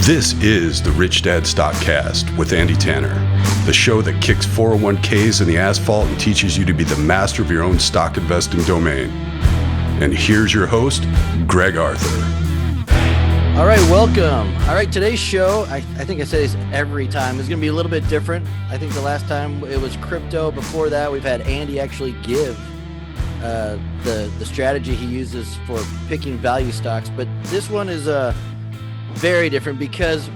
This is the Rich Dad StockCast with Andy Tanner, the show that kicks 401ks in the asphalt and teaches you to be the master of your own stock investing domain. And here's your host, Greg Arthur. All right, welcome. All right, today's show, I think I say this every time, is going to be a little bit different. I think the last time it was crypto. Before that, we've had Andy actually give the strategy he uses for picking value stocks. But this one is very different because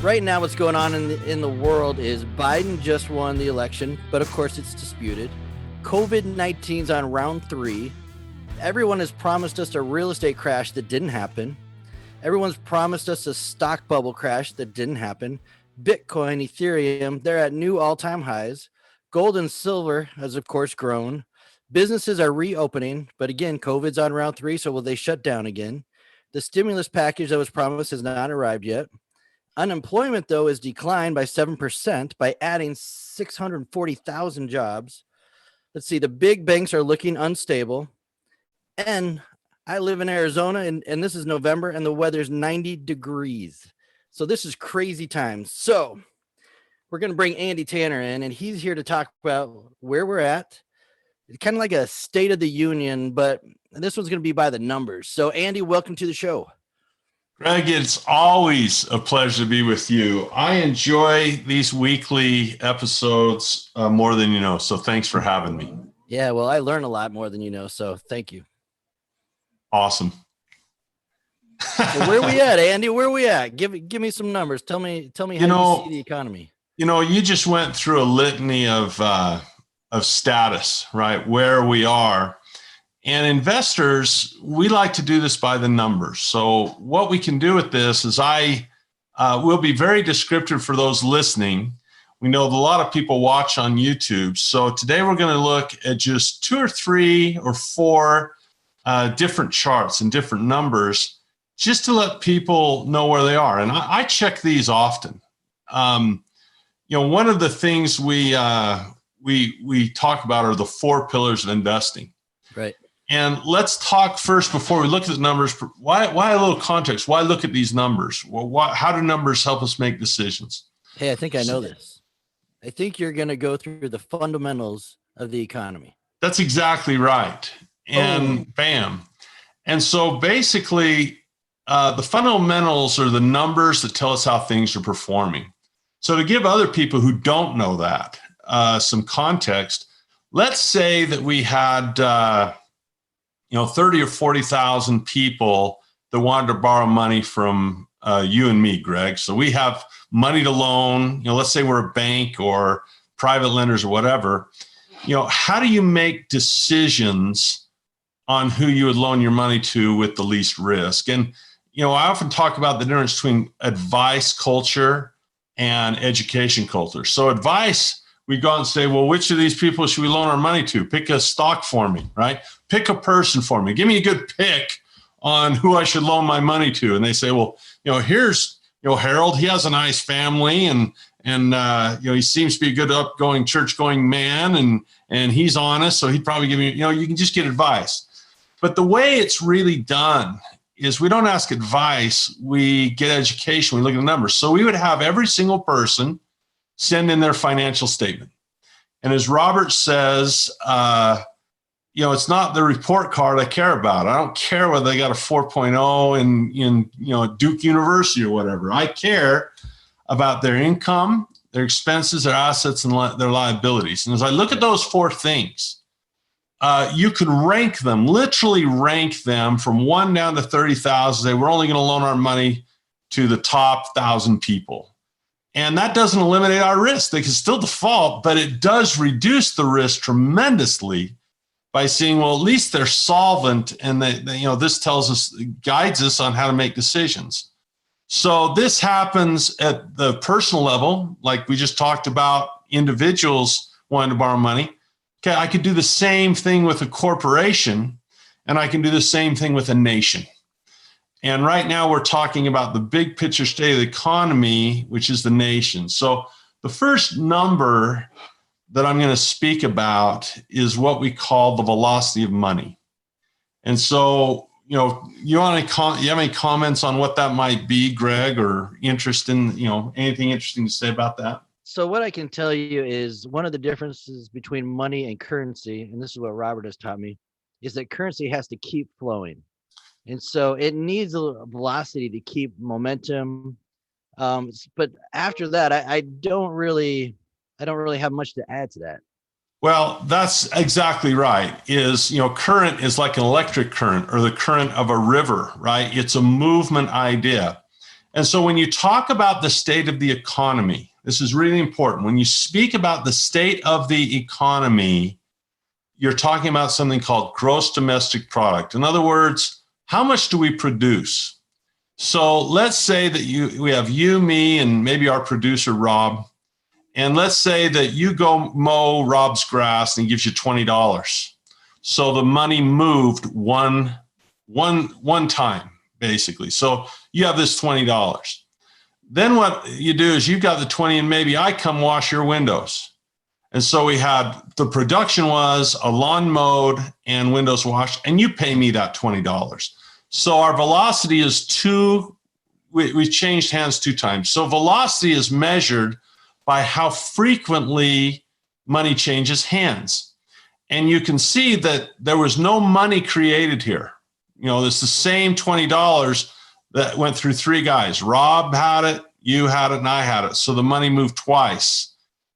right now what's going on in the world is Biden just won the election, but of course it's disputed. COVID-19's on round 3. Everyone has promised us a real estate crash that didn't happen. Everyone's promised us a stock bubble crash that didn't happen. Bitcoin, Ethereum, they're at new all-time highs. Gold and silver has, of course, grown. Businesses are reopening, but again, COVID's on round 3, so will they shut down again? The stimulus package that was promised has not arrived yet. Unemployment, though, has declined by 7% by adding 640,000 jobs. Let's see, the big banks are looking unstable. And I live in Arizona, and this is November, and the weather's 90 degrees. So this is crazy times. So we're going to bring Andy Tanner in, and he's here to talk about where we're at. It's kind of like a state of the union, but this one's going to be by the numbers. So, Andy, welcome to the show. Greg, it's always a pleasure to be with you. I enjoy these weekly episodes more than you know, so thanks for having me. Yeah, well, I learn a lot more than you know, so thank you. Awesome. So where we at, Andy? Where we at? Give me some numbers. Tell me how you see the economy. You know, you just went through a litany of status, right? Where we are. And investors, we like to do this by the numbers. So what we can do with this is I will be very descriptive for those listening. We know that a lot of people watch on YouTube. So today we're going to look at just 2 or 3 or 4 different charts and different numbers just to let people know where they are. And I check these often. You know, one of the things we talk about are the 4 pillars of investing. Right. And let's talk first before we look at the numbers. Why a little context? Why look at these numbers? Well, how do numbers help us make decisions? Hey, I think I know this. I think you're going to go through the fundamentals of the economy. That's exactly right. And bam. And so basically, the fundamentals are the numbers that tell us how things are performing. So to give other people who don't know that some context, let's say that we had 30 or 40,000 people that wanted to borrow money from you and me, Greg. So we have money to loan. Let's say we're a bank or private lenders or whatever. How do you make decisions on who you would loan your money to with the least risk? And I often talk about the difference between advice culture and education culture. So advice, we go out and say, well, which of these people should we loan our money to? Pick a stock for me, right? Pick a person for me. Give me a good pick on who I should loan my money to. And they say, well, here's, Harold, he has a nice family and he seems to be a good upgoing church-going man and he's honest. So he'd probably give you, you can just get advice. But the way it's really done is we don't ask advice. We get education. We look at the numbers. So we would have every single person send in their financial statement. And as Robert says, it's not the report card I care about. I don't care whether they got a 4.0 in Duke University or whatever. I care about their income, their expenses, their assets, and their liabilities. And as I look at those 4 things, you can rank them, literally rank them from 1 down to 30,000. Say we're only going to loan our money to the top 1,000 people. And that doesn't eliminate our risk. They can still default, but it does reduce the risk tremendously by seeing, well, at least they're solvent, and this tells us, guides us on how to make decisions. So this happens at the personal level, like we just talked about, individuals wanting to borrow money. Okay, I could do the same thing with a corporation, and I can do the same thing with a nation. And right now we're talking about the big picture state of the economy, which is the nation. So the first number that I'm going to speak about is what we call the velocity of money. And so, you have any comments on what that might be, Greg, or interest in, anything interesting to say about that? So what I can tell you is one of the differences between money and currency, and this is what Robert has taught me, is that currency has to keep flowing. And so it needs a velocity to keep momentum. But after that, I don't really have much to add to that. Well, that's exactly right. Current is like an electric current or the current of a river, right? It's a movement idea. And so when you talk about the state of the economy, this is really important. When you speak about the state of the economy, you're talking about something called gross domestic product. In other words, how much do we produce? So let's say that we have you, me, and maybe our producer, Rob. And let's say that you go mow Rob's grass and he gives you $20. So the money moved one time, basically. So you have this $20. Then what you do is you've got the 20 and maybe I come wash your windows. And so the production was a lawn mowed and windows washed, and you pay me that $20. So our velocity is we changed hands 2 times. So velocity is measured by how frequently money changes hands. And you can see that there was no money created here. It's the same $20 that went through 3 guys. Rob had it, you had it, and I had it. So the money moved twice.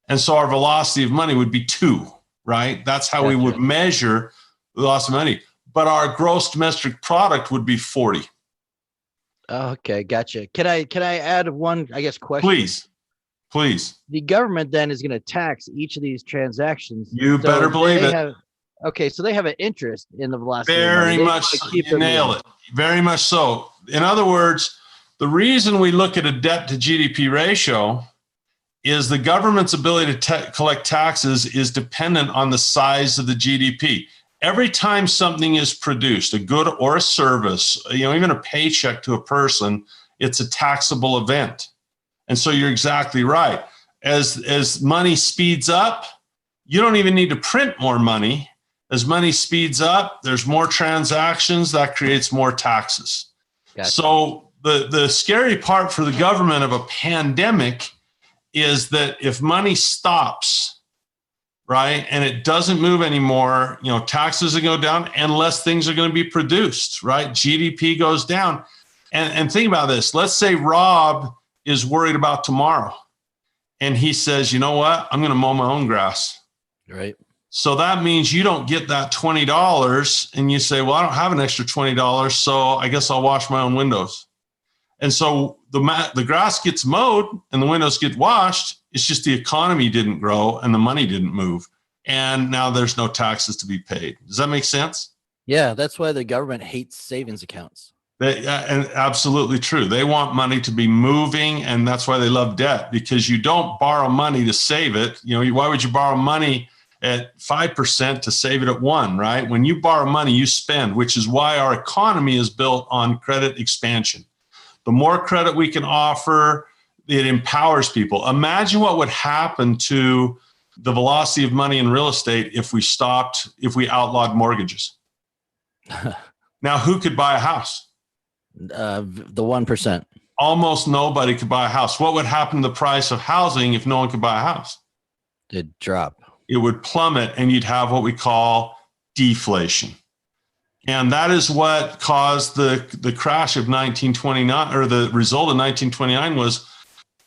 And so our velocity of money would be 2, right? That's how we would measure the loss of money. But our gross domestic product would be 40. Okay, gotcha. Can I add one, question? Please. The government then is going to tax each of these transactions. You better believe it. Okay, so they have an interest in the velocity. Very much. You nail it. Very much so. In other words, the reason we look at a debt to GDP ratio is the government's ability to collect taxes is dependent on the size of the GDP. Every time something is produced, a good or a service, even a paycheck to a person, it's a taxable event. And so you're exactly right. As money speeds up, you don't even need to print more money. As money speeds up, there's more transactions, that creates more taxes. Gotcha. So the scary part for the government of a pandemic is that if money stops, right, and it doesn't move anymore, taxes will go down and less things are going to be produced, right? GDP goes down. And think about this. Let's say Rob is worried about tomorrow. And he says, you know what? I'm going to mow my own grass. Right. So that means you don't get that $20 and you say, well, I don't have an extra $20. So I guess I'll wash my own windows. And so the grass gets mowed and the windows get washed. It's just the economy didn't grow and the money didn't move. And now there's no taxes to be paid. Does that make sense? Yeah, that's why the government hates savings accounts. And absolutely true. They want money to be moving, and that's why they love debt, because you don't borrow money to save it. Why would you borrow money at 5% to save it at 1%, right? When you borrow money, you spend, which is why our economy is built on credit expansion. The more credit we can offer, it empowers people. Imagine what would happen to the velocity of money in real estate if we outlawed mortgages. Now, who could buy a house? The 1%. Almost nobody could buy a house. What would happen to the price of housing if no one could buy a house? It'd drop. It would plummet, and you'd have what we call deflation. And that is what caused the crash of 1929, or the result of 1929 was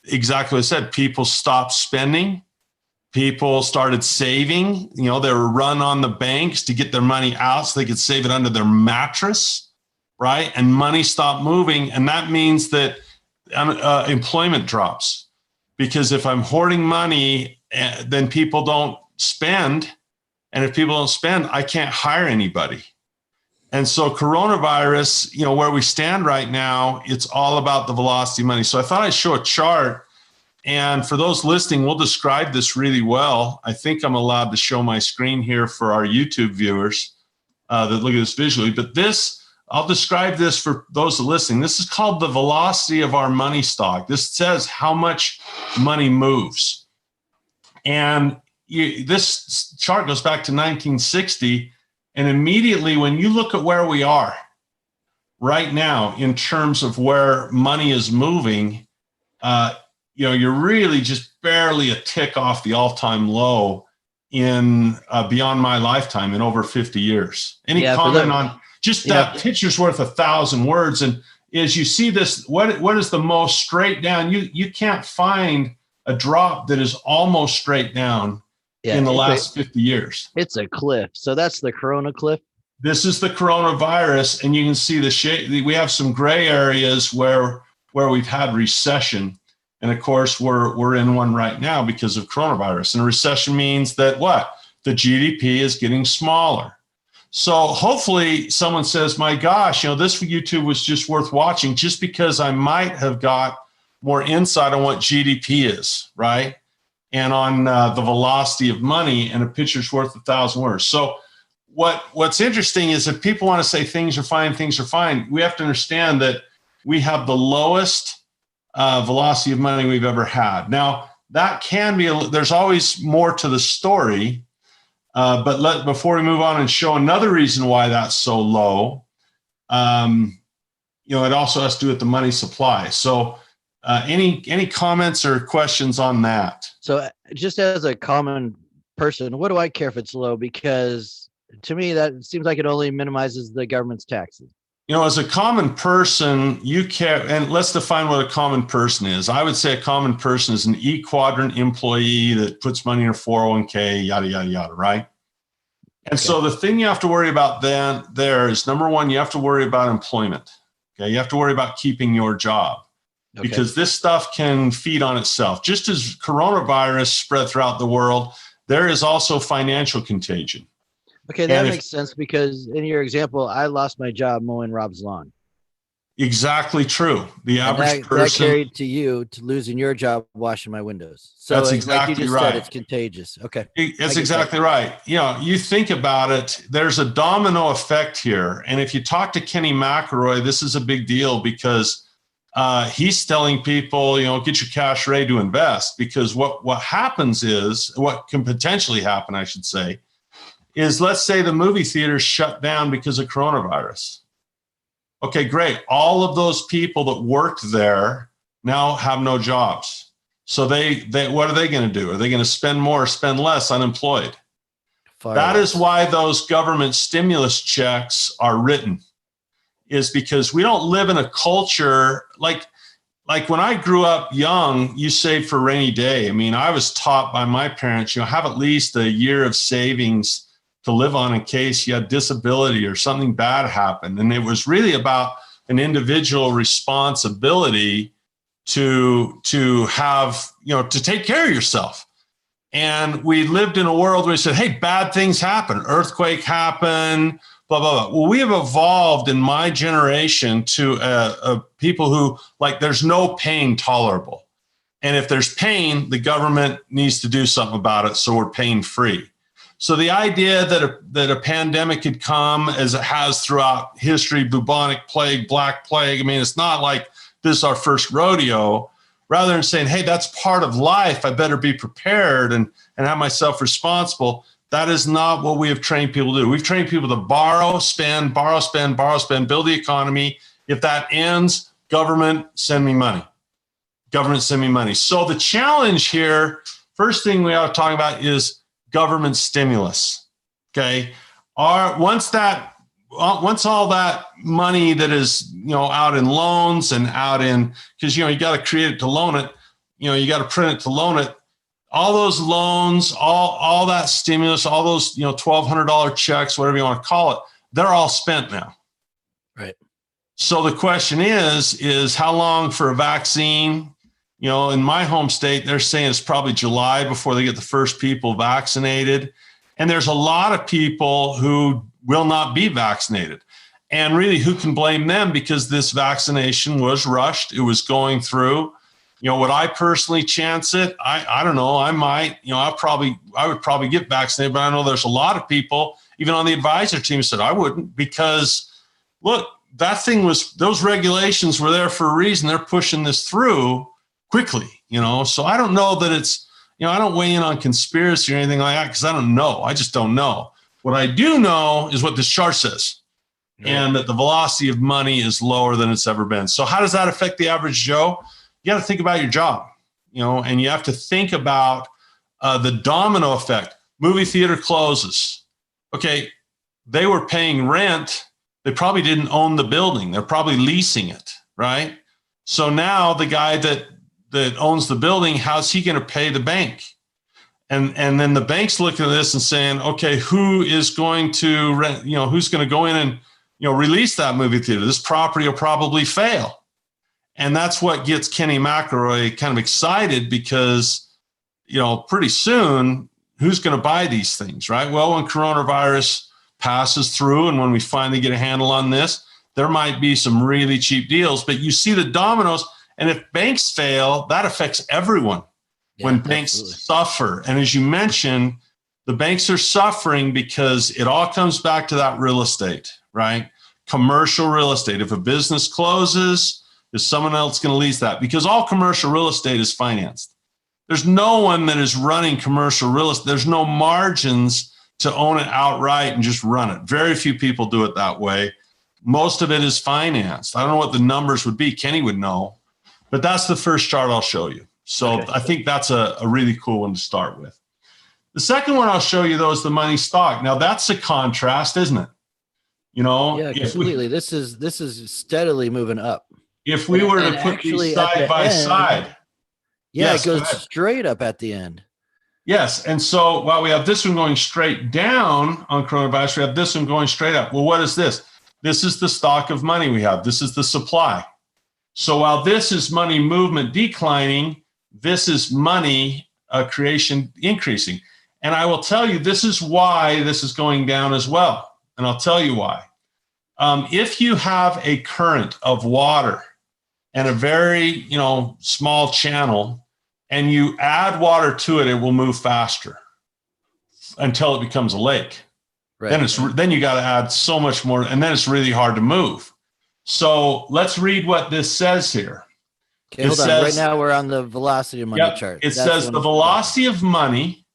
exactly what I said. People stopped spending. People started saving. They were run on the banks to get their money out so they could save it under their mattress, right? And money stopped moving. And that means that employment drops. Because if I'm hoarding money, then people don't spend. And if people don't spend, I can't hire anybody. And so coronavirus, where we stand right now, it's all about the velocity of money. So I thought I'd show a chart. And for those listening, we'll describe this really well. I think I'm allowed to show my screen here for our YouTube viewers that look at this visually. But I'll describe this for those listening. This is called the velocity of our money stock. This says how much money moves. And this chart goes back to 1960. And immediately when you look at where we are, right now in terms of where money is moving, you're really just barely a tick off the all-time low in beyond my lifetime in over 50 years. Any comment on just that picture's worth 1,000 words? And as you see this, what is the most straight down? You can't find a drop that is almost straight down in the last 50 years. It's a cliff. So that's the Corona cliff. This is the coronavirus, and you can see the shape. We have some gray areas where we've had recession, and of course we're in one right now because of coronavirus. And a recession means that the GDP is getting smaller. So hopefully someone says, "My gosh, this YouTube was just worth watching just because I might have got more insight on what GDP is, right? And on the velocity of money, and a picture's worth 1,000 words." So what's interesting is if people want to say things are fine, we have to understand that we have the lowest velocity of money we've ever had. Now, that can be, there's always more to the story, but before we move on and show another reason why that's so low, it also has to do with the money supply. So any comments or questions on that? So just as a common person, what do I care if it's low? Because to me, that seems like it only minimizes the government's taxes. As a common person, you care, and let's define what a common person is. I would say a common person is an E-quadrant employee that puts money in a 401k, yada, yada, yada, right? And so the thing you have to worry about there is, number one, you have to worry about employment. Okay, you have to worry about keeping your job. Okay. Because this stuff can feed on itself. Just as coronavirus spread throughout the world, there is also financial contagion. Okay, that makes sense, because in your example, I lost my job mowing Rob's lawn. Exactly true. The average person. That carried to you to losing your job washing my windows. So that's exactly like you just right. said, it's contagious. Okay. That's exactly right. You think about it, there's a domino effect here. And if you talk to Kenny McElroy, this is a big deal because he's telling people, get your cash ready to invest, because what happens is, what can potentially happen, I should say, is let's say the movie theaters shut down because of coronavirus. Okay, great. All of those people that worked there now have no jobs. So they what are they going to do? Are they going to spend more or spend less unemployed? That is why those government stimulus checks are written, is because we don't live in a culture like when I grew up young, you save for a rainy day. I mean, I was taught by my parents, have at least a year of savings to live on in case you had disability or something bad happened. And it was really about an individual responsibility to have, to take care of yourself. And we lived in a world where we said, hey, bad things happen, earthquake happen, blah, blah, blah. Well, we have evolved in my generation to people who, there's no pain tolerable. And if there's pain, the government needs to do something about it, so we're pain free. So the idea that a pandemic could come, as it has throughout history, bubonic plague, black plague, I mean, it's not like this is our first rodeo. Rather than saying, hey, that's part of life, I better be prepared and have myself responsible, that is not what we have trained people to do. We've trained people to borrow, spend, borrow, spend, borrow, spend, build the economy. If that ends, government, send me money. Government, send me money. So the challenge here, first thing we ought to talk about is government stimulus. Okay. Once all that money that is, out in loans and out in, because, you got to create it to loan it, you got to print it to loan it. All those loans, all that stimulus, all those, $1,200 checks, whatever you want to call it, they're all spent now. Right. So the question is how long for a vaccine? In my home state, they're saying it's probably July before they get the first people vaccinated. And there's a lot of people who will not be vaccinated. And really, who can blame them? Because this vaccination was rushed. It was going through. Would I personally chance it? I don't know. I might. I would probably get vaccinated, but I know there's a lot of people, even on the advisor team, who said I wouldn't, because look, those regulations were there for a reason. They're pushing this through quickly, so I don't know that it's, I don't weigh in on conspiracy or anything like that, because I don't know. I just don't know. What I do know is what this chart says. and that the velocity of money is lower than it's ever been. So how does that affect the average Joe? You got to think about your job, and you have to think about the domino effect. Movie theater closes. Okay, they were paying rent. They probably didn't own the building. They're probably leasing it, right? So now the guy that owns the building, how's he going to pay the bank? And then the bank's looking at this and saying, okay, who is going to rent, who's going to go in and, release that movie theater? This property will probably fail. And that's what gets Kenny McElroy kind of excited because, pretty soon, who's going to buy these things, right? Well, when coronavirus passes through and when we finally get a handle on this, there might be some really cheap deals, but you see the dominoes. And if banks fail, that affects everyone. When banks suffer. And as you mentioned, the banks are suffering because it all comes back to that real estate, right? Commercial real estate. If a business closes, is someone else going to lease that? Because all commercial real estate is financed. There's no one that is running commercial real estate. There's no margins to own it outright and just run it. Very few people do it that way. Most of it is financed. I don't know what the numbers would be. Kenny would know. But that's the first chart I'll show you. So I think that's a really cool one to start with. The second one I'll show you, though, is the money stock. Now, that's a contrast, isn't it? Yeah, completely. This is steadily moving up. If we were to put these side by side. Yeah, it goes straight up at the end. Yes. And so while we have this one going straight down on coronavirus, we have this one going straight up. Well, what is this? This is the stock of money we have. This is the supply. So while this is money movement declining, this is money creation increasing. And I will tell you, this is why this is going down as well. And I'll tell you why. If you have a current of water and a very, small channel, and you add water to it, it will move faster until it becomes a lake. Right. Then you got to add so much more, and then it's really hard to move. So let's read what this says here. Okay, hold on. Right now we're on the velocity of money chart. It says the velocity of money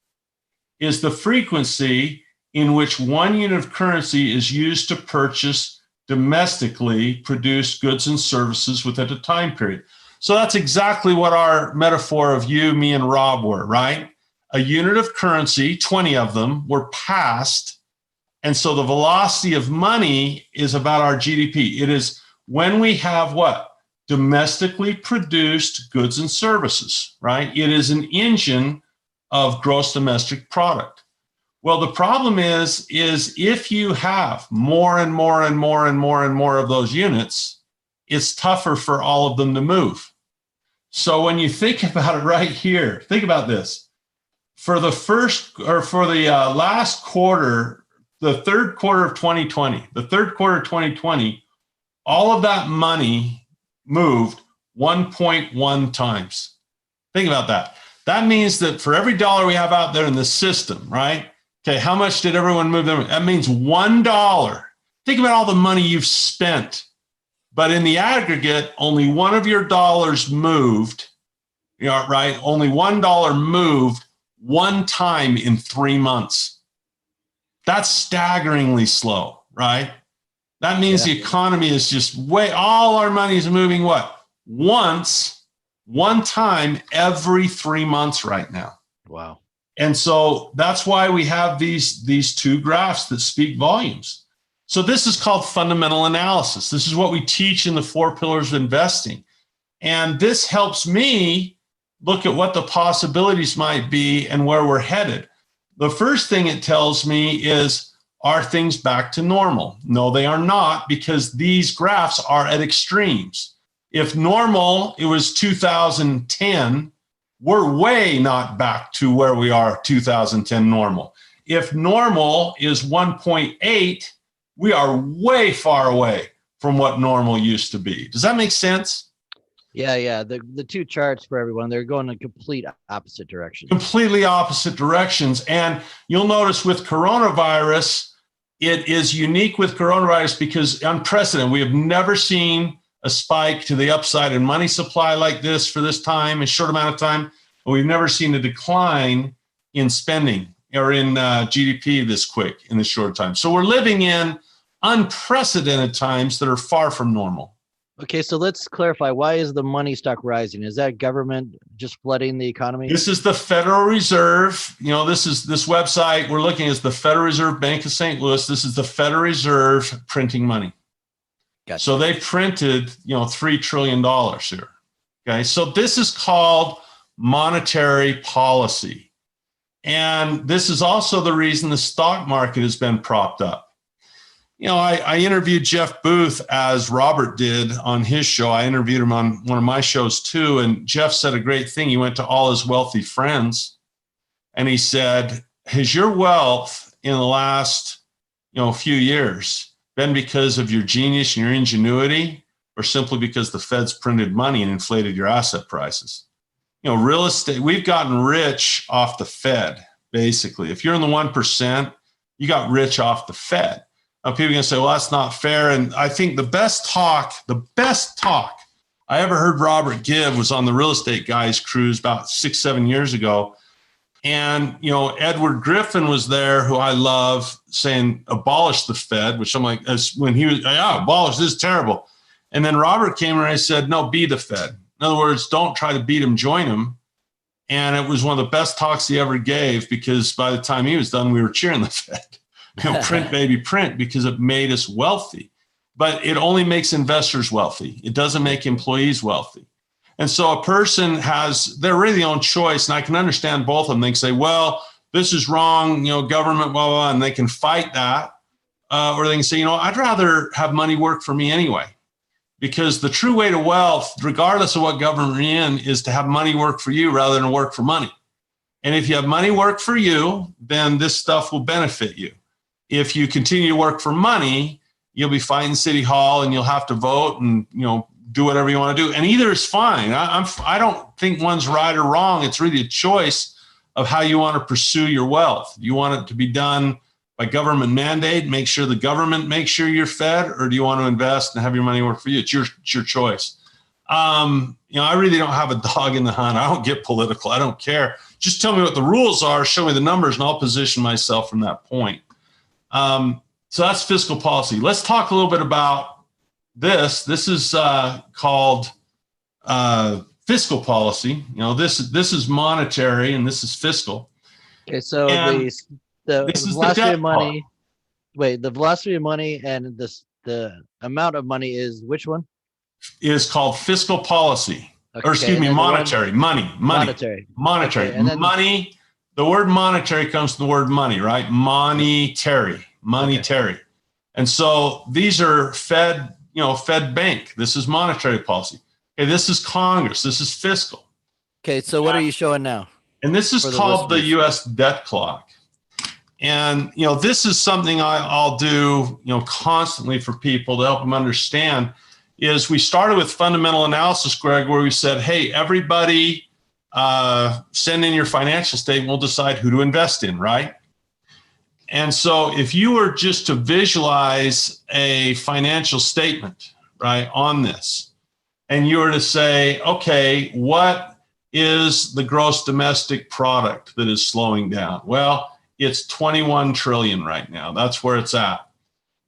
is the frequency in which one unit of currency is used to purchase domestically produced goods and services within a time period. So that's exactly what our metaphor of you, me, and Rob were, right? A unit of currency, 20 of them, were passed. And so the velocity of money is about our GDP. It is when we have what? Domestically produced goods and services, right? It is an engine of gross domestic product. Well, the problem is if you have more and more and more and more and more of those units, it's tougher for all of them to move. So when you think about it right here, think about this. For the last quarter, the third quarter of 2020, all of that money moved 1.1 times. Think about that. That means that for every dollar we have out there in the system, right? Okay, how much did everyone move them? That means $1. Think about all the money you've spent. But in the aggregate, only one of your dollars moved, right? Only $1 moved one time in 3 months. That's staggeringly slow, right? That means the economy is just all our money is moving what? One time every 3 months right now. Wow. And so that's why we have these two graphs that speak volumes. So this is called fundamental analysis. This is what we teach in the 4 pillars of investing. And this helps me look at what the possibilities might be and where we're headed. The first thing it tells me is, are things back to normal? No, they are not, because these graphs are at extremes. If normal, it was 2010, we're way not back to where we are 2010 normal. If normal is 1.8, we are way far away from what normal used to be. Does that make sense? Yeah. The two charts for everyone, they're going in complete opposite directions. Completely opposite directions. And you'll notice with coronavirus, it is unique with coronavirus because unprecedented. We have never seen a spike to the upside in money supply like this for this time, a short amount of time. But we've never seen a decline in spending or in GDP this quick in this short time. So we're living in unprecedented times that are far from normal. Okay, so let's clarify. Why is the money stock rising? Is that government just flooding the economy? This is the Federal Reserve. This website we're looking at is the Federal Reserve Bank of St. Louis. This is the Federal Reserve printing money. Gotcha. So they printed, $3 trillion here. Okay, so this is called monetary policy. And this is also the reason the stock market has been propped up. I interviewed Jeff Booth as Robert did on his show. I interviewed him on one of my shows too. And Jeff said a great thing. He went to all his wealthy friends and he said, has your wealth in the last, few years been because of your genius and your ingenuity, or simply because the Fed's printed money and inflated your asset prices? Real estate, we've gotten rich off the Fed, basically. If you're in the 1%, you got rich off the Fed. Now, people are going to say, well, that's not fair. And I think the best talk I ever heard Robert give was on the Real Estate Guys cruise about 6-7 years ago. And, Edward Griffin was there, who I love, saying, abolish the Fed, which I'm like, when he was, abolish, this is terrible. And then Robert came and I said, no, be the Fed. In other words, don't try to beat him, join him. And it was one of the best talks he ever gave, because by the time he was done, we were cheering the Fed. Print, baby, print, because it made us wealthy. But it only makes investors wealthy. It doesn't make employees wealthy. And so a person they're really their own choice. And I can understand both of them. They can say, well, this is wrong, government, blah, blah, blah, and they can fight that. Or they can say, I'd rather have money work for me anyway. Because the true way to wealth, regardless of what government you're in, is to have money work for you rather than work for money. And if you have money work for you, then this stuff will benefit you. If you continue to work for money, you'll be fighting City Hall and you'll have to vote and, do whatever you want to do. And either is fine. I don't think one's right or wrong. It's really a choice of how you want to pursue your wealth. Do you want it to be done by government mandate, make sure the government makes sure you're fed, or do you want to invest and have your money work for you? It's your choice. I really don't have a dog in the hunt. I don't get political. I don't care. Just tell me what the rules are, show me the numbers, and I'll position myself from that point. So that's fiscal policy. Let's talk a little bit about this. This is called fiscal policy. This is monetary and this is fiscal. Okay, so the velocity of money. Wait, the velocity of money and the amount of money is which one? Is called fiscal policy. Okay, or excuse me, monetary. Monetary. Okay, and then money. The word monetary comes from the word money, right? Monetary. Okay. And so these are Fed bank. This is monetary policy. Okay, this is Congress. This is fiscal. Okay, so what are you showing now? And this is called the U.S. debt clock. And, this is something I'll do, constantly for people to help them understand, is we started with fundamental analysis, Greg, where we said, hey, everybody send in your financial statement. We'll decide who to invest in, right? And so if you were just to visualize a financial statement, right, on this, and you were to say, okay, what is the gross domestic product that is slowing down? Well, it's 21 trillion right now. That's where it's at.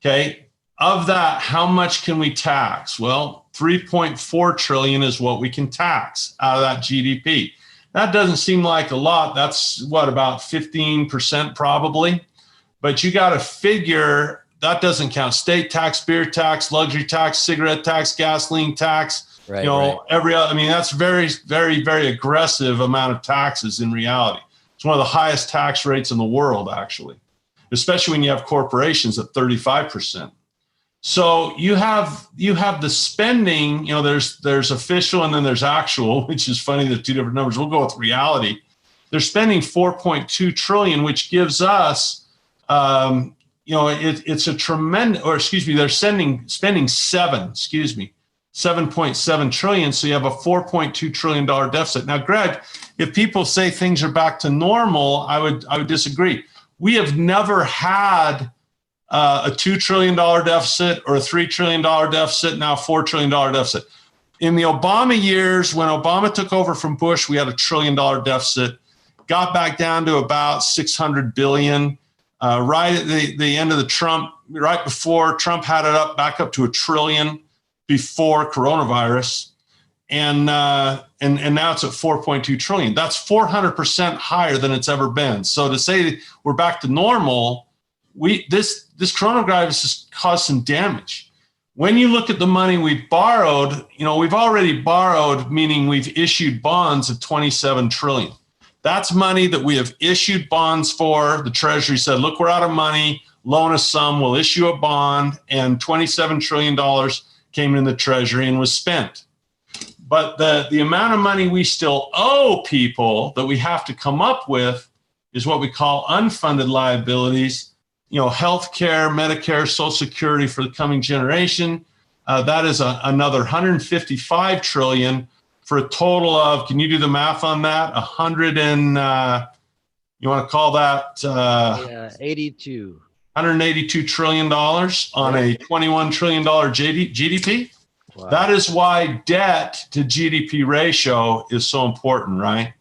Okay. Of that, how much can we tax? Well, 3.4 trillion is what we can tax out of that GDP. That doesn't seem like a lot. That's about 15% probably. But you got to figure that doesn't count state tax, beer tax, luxury tax, cigarette tax, gasoline tax. Right, every other. I mean, that's very, very, very aggressive amount of taxes in reality. It's one of the highest tax rates in the world, actually, especially when you have corporations at 35%. So you have the spending. There's official and then there's actual, which is funny. There's two different numbers. We'll go with reality. They're spending 4.2 trillion, which gives us. It's a tremendous, they're spending 7.7 trillion. So you have a $4.2 trillion deficit. Now, Greg, if people say things are back to normal, I would disagree. We have never had a $2 trillion deficit or a $3 trillion deficit, now $4 trillion deficit. In the Obama years, when Obama took over from Bush, we had a $1 trillion deficit, got back down to about 600 billion. right at the end of the Trump, right before Trump had it back up to $1 trillion before coronavirus. And now it's at 4.2 trillion. That's 400% higher than it's ever been. So to say we're back to normal, this coronavirus has caused some damage. When you look at the money we've borrowed, we've already borrowed, meaning we've issued bonds of 27 trillion. That's money that we have issued bonds for. The Treasury said, look, we're out of money, loan us some, we'll issue a bond, and $27 trillion came in the Treasury and was spent. But the amount of money we still owe people that we have to come up with is what we call unfunded liabilities, healthcare, Medicare, Social Security for the coming generation. That is another 155 trillion for a total of, can you do the math on that? 100 and, you want to call that? 82. $182 trillion on a $21 trillion GDP. Wow. That is why debt to GDP ratio is so important, right?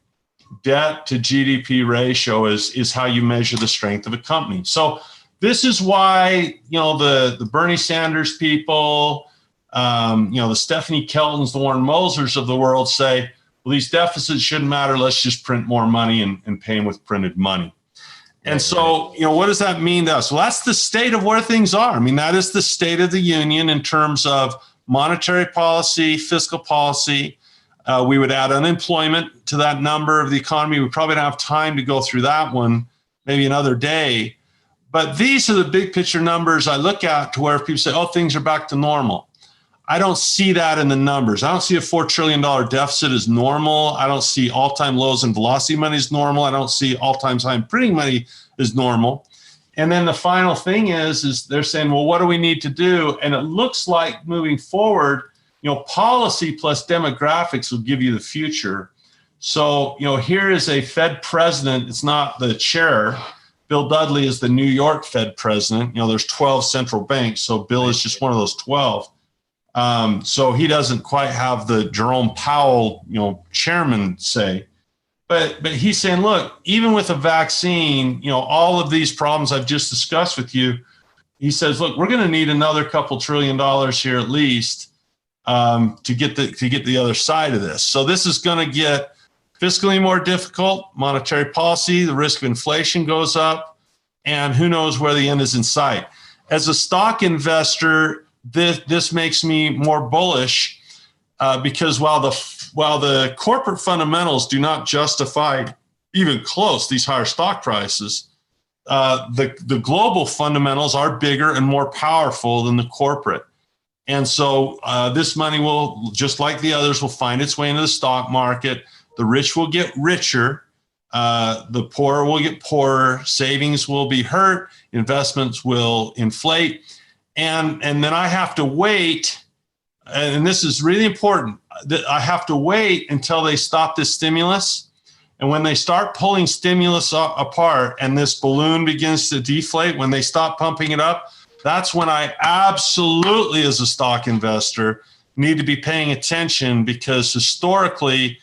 Debt to GDP ratio is how you measure the strength of a company. So this is why, the Bernie Sanders people, the Stephanie Keltons, the Warren Mosers of the world say, well, these deficits shouldn't matter. Let's just print more money and pay them with printed money. And so, what does that mean to us? Well, that's the state of where things are. I mean, that is the state of the union in terms of monetary policy, fiscal policy. We would add unemployment to that number of the economy. We probably don't have time to go through that one, maybe another day. But these are the big picture numbers I look at to where people say, oh, things are back to normal. I don't see that in the numbers. I don't see a $4 trillion deficit as normal. I don't see all-time lows in velocity money as normal. I don't see all-time high in printing money as normal. And then the final thing is they're saying, well, what do we need to do? And it looks like moving forward, policy plus demographics will give you the future. So, here is a Fed president. It's not the chair. Bill Dudley is the New York Fed president. There's 12 central banks. So Bill is just one of those 12. So he doesn't quite have the Jerome Powell, chairman say. But he's saying, look, even with a vaccine, all of these problems I've just discussed with you, he says, look, we're going to need another couple $1 trillion here at least to get the other side of this. So this is going to get fiscally more difficult, monetary policy, the risk of inflation goes up, and who knows where the end is in sight. As a stock investor, this makes me more bullish because while the corporate fundamentals do not justify even close these higher stock prices, the global fundamentals are bigger and more powerful than the corporate. And so this money will, just like the others, will find its way into the stock market. The rich will get richer. The poor will get poorer. Savings will be hurt. Investments will inflate. And then I have to wait, and this is really important, that I have to wait until they stop this stimulus. And when they start pulling stimulus apart and this balloon begins to deflate, when they stop pumping it up, that's when I absolutely, as a stock investor, need to be paying attention, because historically,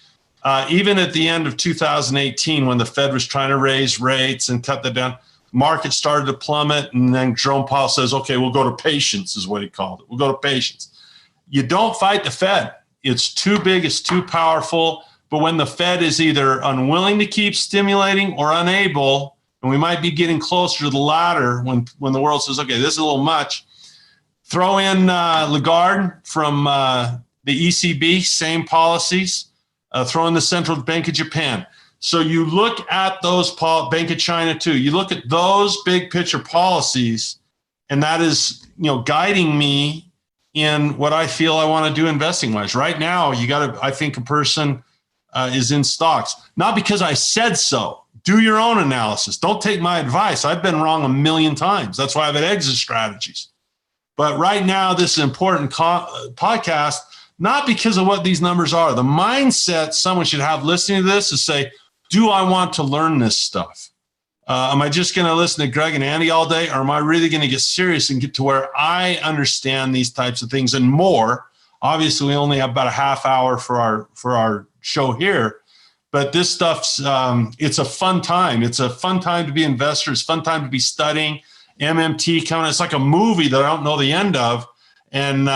even at the end of 2018, when the Fed was trying to raise rates and cut that down, market started to plummet, and then Jerome Powell says, okay, we'll go to patience, is what he called it. We'll go to patience. You don't fight the Fed. It's too big, it's too powerful. But when the Fed is either unwilling to keep stimulating or unable, and we might be getting closer to the latter when the world says, okay, this is a little much, throw in Lagarde from the ECB, same policies, throw in the Central Bank of Japan. So you look at those, Bank of China too, you look at those big picture policies, and that is, guiding me in what I feel I want to do investing wise. Right now, I think a person is in stocks, not because I said so. Do your own analysis. Don't take my advice. I've been wrong a million times. That's why I've had exit strategies. But right now, this is an important podcast, not because of what these numbers are. The mindset someone should have listening to this is say, do I want to learn this stuff? Am I just going to listen to Greg and Andy all day, or am I really going to get serious and get to where I understand these types of things and more? Obviously, we only have about a half hour for our show here, But this stuff's, it's a fun time. It's a fun time to be investors. It's a fun time to be studying. MMT coming. It's like a movie that I don't know the end of. And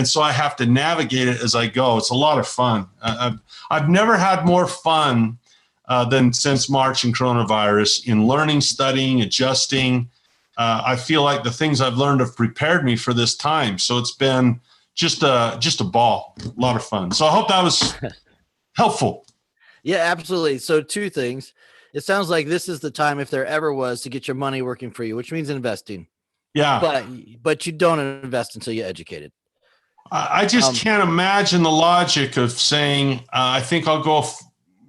so I have to navigate it as I go. It's a lot of fun. I've never had more fun than since March and coronavirus in learning, studying, adjusting. I feel like the things I've learned have prepared me for this time. So it's been just a ball, a lot of fun. So I hope that was helpful. Yeah, absolutely. So two things. It sounds like this is the time, if there ever was, to get your money working for you, which means investing. Yeah. But you don't invest until you're educated. I just can't imagine the logic of saying, I think I'll go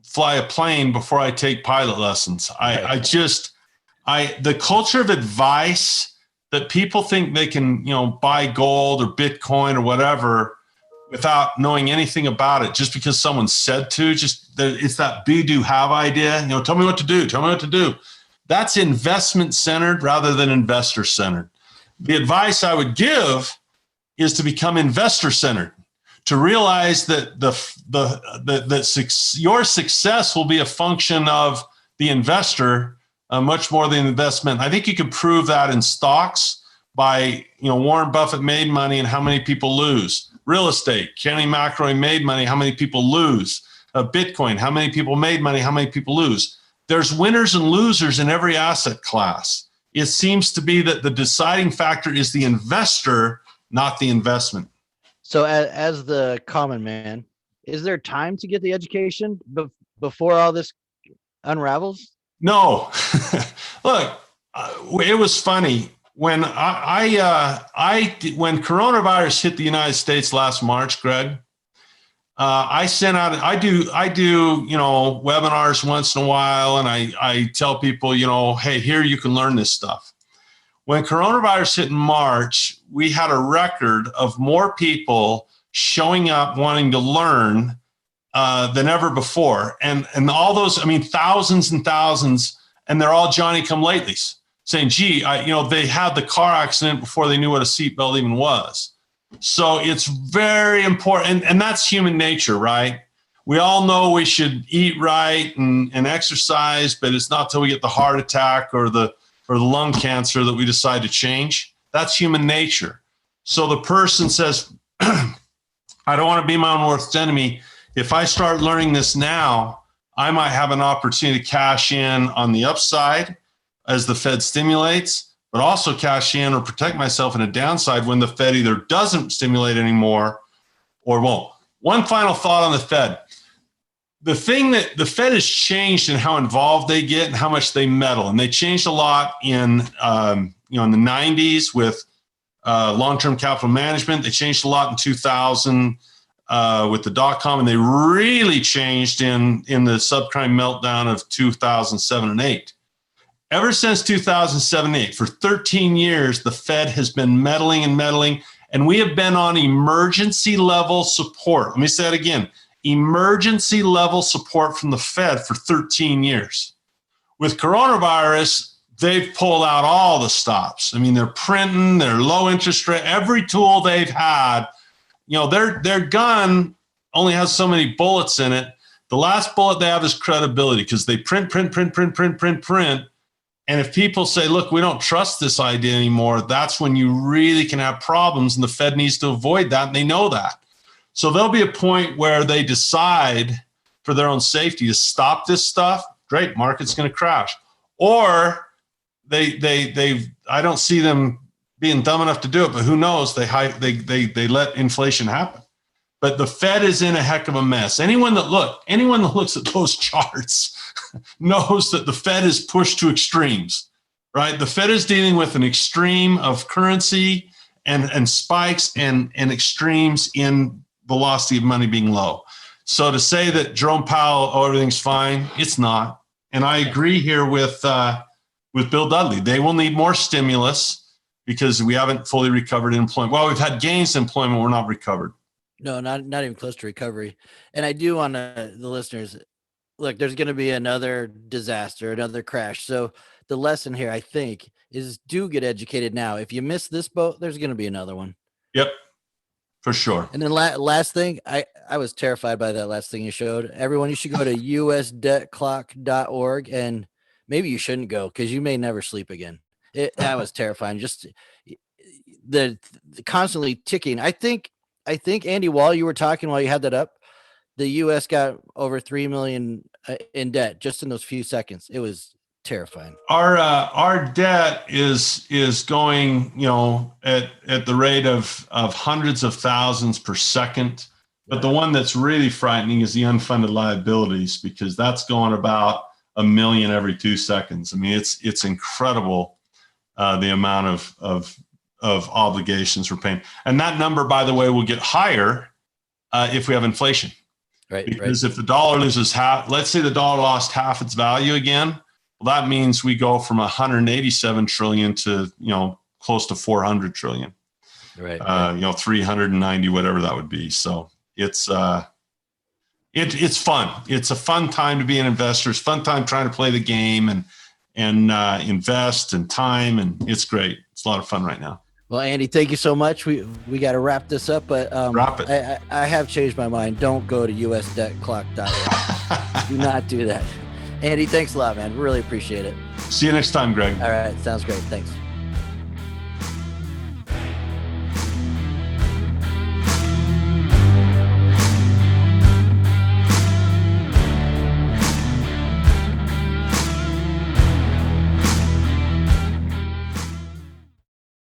fly a plane before I take pilot lessons. The culture of advice that people think they can, buy gold or Bitcoin or whatever without knowing anything about it, just because someone said to, it's that be, do, have idea. Tell me what to do. Tell me what to do. That's investment centered rather than investor centered. The advice I would give is to become investor centered, to realize that your success will be a function of the investor, much more than investment. I think you can prove that in stocks by, Warren Buffett made money and how many people lose. Real estate, Kenny McElroy made money, how many people lose. Bitcoin, how many people made money, how many people lose. There's winners and losers in every asset class. It seems to be that the deciding factor is the investor, not the investment. So as the common man, is there time to get the education before all this unravels? No. Look, it was funny. When when coronavirus hit the United States last March, Greg, I sent out, I do, webinars once in a while. And I tell people, hey, here you can learn this stuff. When coronavirus hit in March, we had a record of more people showing up wanting to learn than ever before. And all those, thousands and thousands, and they're all Johnny come latelys saying, gee, they had the car accident before they knew what a seatbelt even was. So it's very important. And that's human nature, right? We all know we should eat right and exercise, but it's not till we get the heart attack or the lung cancer that we decide to change. That's human nature. So the person says, I don't want to be my own worst enemy. If I start learning this now, I might have an opportunity to cash in on the upside as the Fed stimulates, but also cash in or protect myself in a downside when the Fed either doesn't stimulate anymore or won't. One final thought on the Fed. The thing that the Fed has changed in how involved they get and how much they meddle. And they changed a lot in the 90s with long-term capital management. They changed a lot in 2000 with the dot-com, and they really changed in the subprime meltdown of 2007 and 8. Ever since 2007 and 8, for 13 years, the Fed has been meddling, and we have been on emergency level support. Let me say that again. Emergency level support from the Fed for 13 years. With coronavirus, they've pulled out all the stops. They're printing, they're low interest rate, every tool they've had. Their gun only has so many bullets in it. The last bullet they have is credibility, because they print. And if people say, look, we don't trust this idea anymore, that's when you really can have problems, and the Fed needs to avoid that, and they know that. So there'll be a point where they decide for their own safety to stop this stuff. Great, market's going to crash. Or I don't see them being dumb enough to do it, but who knows? They let inflation happen. But the Fed is in a heck of a mess. Anyone that looks at those charts knows that the Fed is pushed to extremes, right? The Fed is dealing with an extreme of currency and spikes and extremes in velocity of money being low. So to say that Jerome Powell, everything's fine, it's not. And I agree here with Bill Dudley. They will need more stimulus because we haven't fully recovered employment. Well, we've had gains in employment, we're not recovered. No, not even close to recovery. And I do want the listeners, look, there's going to be another disaster, another crash. So the lesson here, I think, is do get educated now. If you miss this boat, there's going to be another one. Yep. For sure. And then last thing, I was terrified by that last thing you showed. Everyone, you should go to usdebtclock.org, and maybe you shouldn't go because you may never sleep again. That was terrifying. Just the constantly ticking. I think Andy, while you were talking, while you had that up, the U.S. got over 3 million in debt just in those few seconds. It was terrifying. Our debt is going, at the rate of hundreds of thousands per second. But the one that's really frightening is the unfunded liabilities, because that's going about 1 million every 2 seconds. I mean, it's incredible the amount of obligations we're paying, and that number, by the way, will get higher if we have inflation. Right. Because if the dollar loses half, let's say the dollar lost half its value again. Well, that means we go from 187 trillion to, close to 400 trillion, right. 390, whatever that would be. So it's fun. It's a fun time to be an investor. It's a fun time trying to play the game and invest and time. And it's great. It's a lot of fun right now. Well, Andy, thank you so much. We got to wrap this up, but wrap it. I have changed my mind. Don't go to usdebtclock.org. Do not do that. Andy, thanks a lot, man. Really appreciate it. See you next time, Greg. All right. Sounds great. Thanks.